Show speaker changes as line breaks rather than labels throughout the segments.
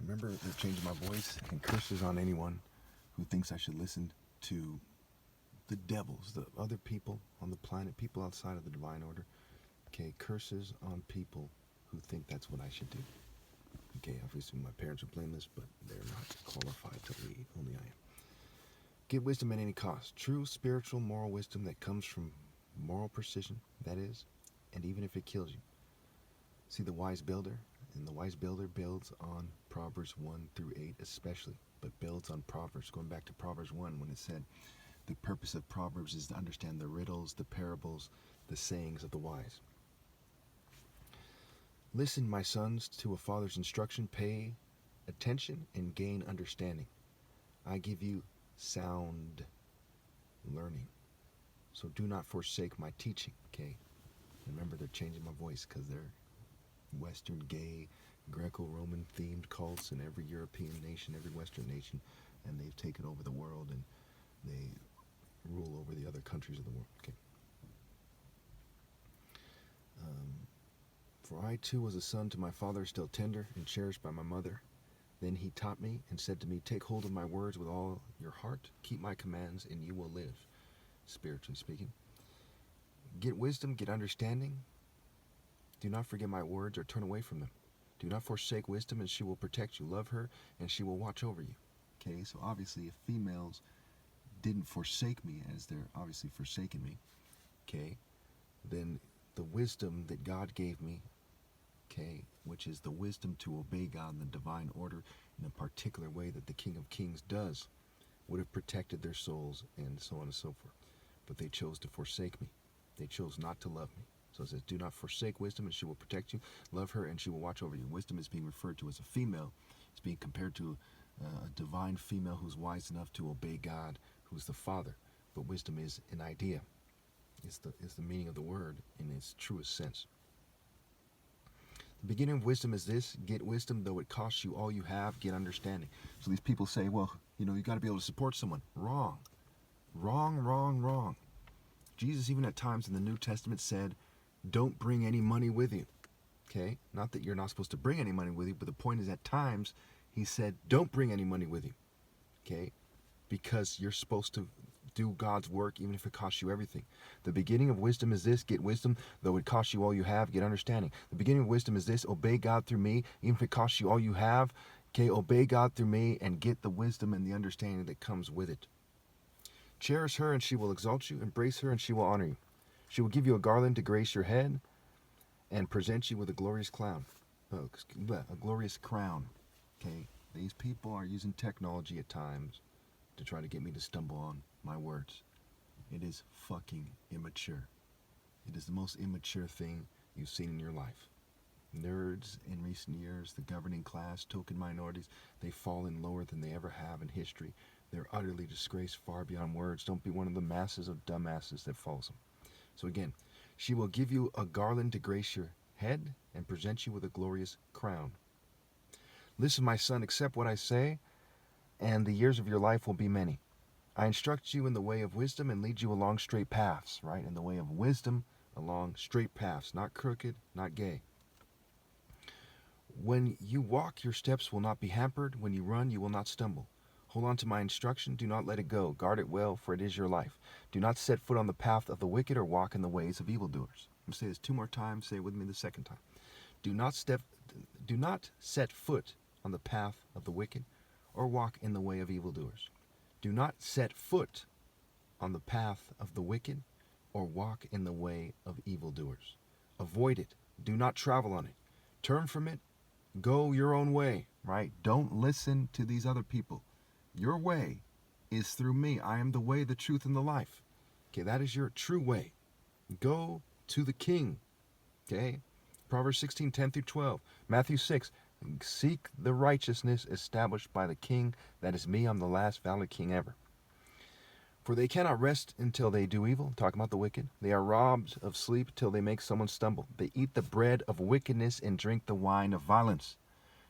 Remember, they're changing my voice, and curses on anyone who thinks I should listen to the devils, the other people on the planet, people outside of the divine order. Okay, curses on people who think that's what I should do. Okay, obviously my parents are blameless, but they're not qualified to lead. Only I am. Get wisdom at any cost. True spiritual moral wisdom that comes from moral precision, that is, and even if it kills you. See the wise builder, and the wise builder builds on Proverbs 1 through 8 especially, but builds on Proverbs. Going back to Proverbs 1 when it said the purpose of Proverbs is to understand the riddles, the parables, the sayings of the wise. Listen, my sons, to a father's instruction. Pay attention and gain understanding. I give you sound learning. So do not forsake my teaching, okay? Remember, they're changing my voice because they're Western, gay, Greco-Roman themed cults in every European nation, every Western nation, and they've taken over the world and they rule over the other countries of the world, okay? For I too was a son to my father, still tender and cherished by my mother. Then he taught me and said to me, take hold of my words with all your heart, keep my commands, and you will live, spiritually speaking. Get wisdom, get understanding. Do not forget my words or turn away from them. Do not forsake wisdom, and she will protect you. Love her, and she will watch over you. Okay, so obviously if females didn't forsake me, as they're obviously forsaking me, okay, then the wisdom that God gave me, okay, which is the wisdom to obey God in the divine order in a particular way that the King of Kings does, would have protected their souls and so on and so forth. But they chose to forsake me. They chose not to love me. So it says, do not forsake wisdom, and she will protect you. Love her, and she will watch over you. Wisdom is being referred to as a female. It's being compared to a divine female who's wise enough to obey God, who's the Father. But wisdom is an idea. It's the meaning of the word in its truest sense. The beginning of wisdom is this: get wisdom, though it costs you all you have, get understanding. So these people say, well, you got to be able to support someone. Wrong. Wrong, wrong, wrong. Jesus even at times in the New Testament said, don't bring any money with you. Okay? Not that you're not supposed to bring any money with you, but the point is at times he said, don't bring any money with you. Okay? Because you're supposed to do God's work even if it costs you everything. The beginning of wisdom is this: get wisdom, though it costs you all you have, get understanding. The beginning of wisdom is this: obey God through me, even if it costs you all you have. Okay, obey God through me and get the wisdom and the understanding that comes with it. Cherish her and she will exalt you. Embrace her and she will honor you. She will give you a garland to grace your head and present you with a glorious crown. A glorious crown. Okay, these people are using technology at times to try to get me to stumble on my words. It is fucking immature. It is the most immature thing you've seen in your life. Nerds in recent years, the governing class, token minorities, they've fallen lower than they ever have in history. They're utterly disgraced, far beyond words. Don't be one of the masses of dumbasses that follows them. So again, she will give you a garland to grace your head and present you with a glorious crown. Listen, my son, accept what I say, and the years of your life will be many. I instruct you in the way of wisdom and lead you along straight paths, right? In the way of wisdom, along straight paths, not crooked, not gay. When you walk, your steps will not be hampered. When you run, you will not stumble. Hold on to my instruction. Do not let it go. Guard it well, for it is your life. Do not set foot on the path of the wicked or walk in the ways of evildoers. I'm going to say this 2 more times. Say it with me the second time. Do not set foot on the path of the wicked or walk in the way of evildoers. Do not set foot on the path of the wicked or walk in the way of evildoers. Avoid it. Do not travel on it. Turn from it. Go your own way, right? Don't listen to these other people. Your way is through me. I am the way, the truth, and the life. Okay, that is your true way. Go to the King. Okay? Proverbs 16, 10 through 12. Matthew 6. Seek the righteousness established by the King. That is me. I'm the last valid king ever. For they cannot rest until they do evil. Talking about the wicked. They are robbed of sleep till they make someone stumble. They eat the bread of wickedness and drink the wine of violence.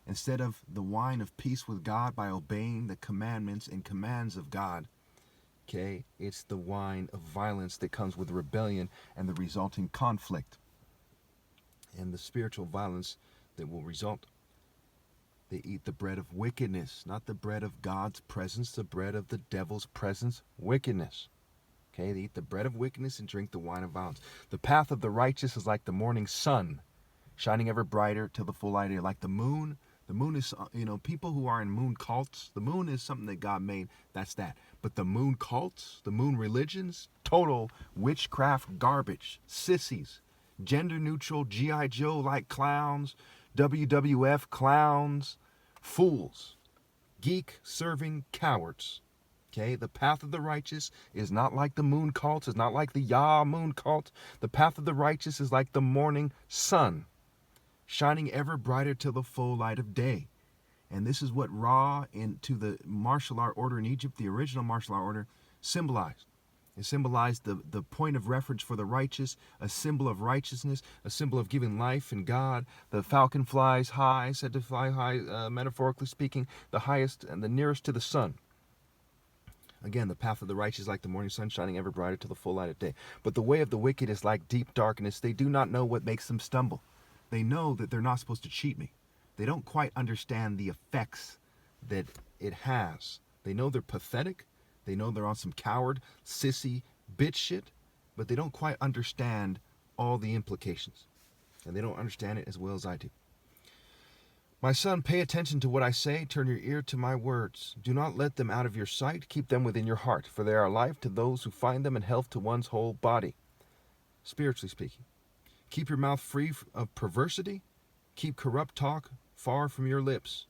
Instead of the wine of peace with God by obeying the commandments and commands of God, okay, it's the wine of violence that comes with rebellion and the resulting conflict and the spiritual violence that will result. They eat the bread of wickedness, not the bread of God's presence, the bread of the devil's presence, wickedness. Okay, they eat the bread of wickedness and drink the wine of violence. The path of the righteous is like the morning sun, shining ever brighter till the full light of day. Like the moon. The moon is, people who are in moon cults, the moon is something that God made. That's that. But the moon cults, the moon religions, total witchcraft garbage. Sissies, gender neutral, G.I. Joe like clowns, WWF clowns, fools, geek serving cowards. Okay, the path of the righteous is not like the moon cult, is not like the Yah moon cult. The path of the righteous is like the morning sun, shining ever brighter till the full light of day. And this is what Ra into the martial art order in Egypt, the original martial art order, symbolized. It symbolized the point of reference for the righteous, a symbol of righteousness, a symbol of giving life in God. The falcon flies high, said to fly high, metaphorically speaking, the highest and the nearest to the sun. Again, the path of the righteous is like the morning sun, shining ever brighter till the full light of day. But the way of the wicked is like deep darkness. They do not know what makes them stumble. They know that they're not supposed to cheat me. They don't quite understand the effects that it has. They know they're pathetic. They know they're on some coward, sissy, bitch shit. But they don't quite understand all the implications. And they don't understand it as well as I do. My son, pay attention to what I say. Turn your ear to my words. Do not let them out of your sight. Keep them within your heart, for they are life to those who find them and health to one's whole body. Spiritually speaking. Keep your mouth free of perversity. Keep corrupt talk far from your lips.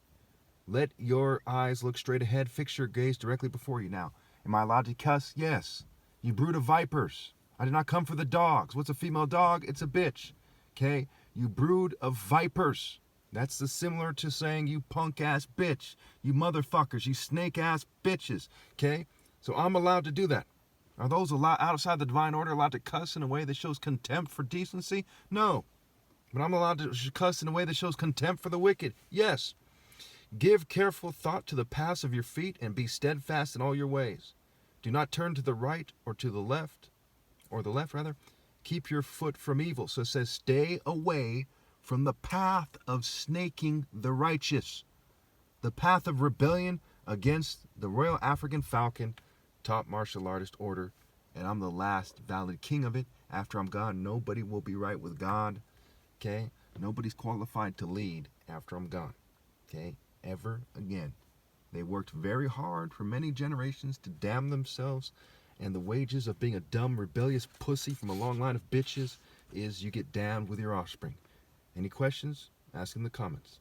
Let your eyes look straight ahead. Fix your gaze directly before you. Now, am I allowed to cuss? Yes. You brood of vipers. I did not come for the dogs. What's a female dog? It's a bitch. Okay? You brood of vipers. That's similar to saying you punk-ass bitch. You motherfuckers. You snake-ass bitches. Okay? So I'm allowed to do that. Are those allowed outside the divine order allowed to cuss in a way that shows contempt for decency? No. But I'm allowed to cuss in a way that shows contempt for the wicked? Yes. Give careful thought to the paths of your feet and be steadfast in all your ways. Do not turn to the right or to the left, Keep your foot from evil. So it says stay away from the path of snaking the righteous, the path of rebellion against the Royal African Falcon, top martial artist order, and I'm the last valid king of it. After I'm gone, nobody will be right with God, okay? Nobody's qualified to lead after I'm gone, okay? Ever again. They worked very hard for many generations to damn themselves, and the wages of being a dumb, rebellious pussy from a long line of bitches is you get damned with your offspring. Any questions? Ask in the comments.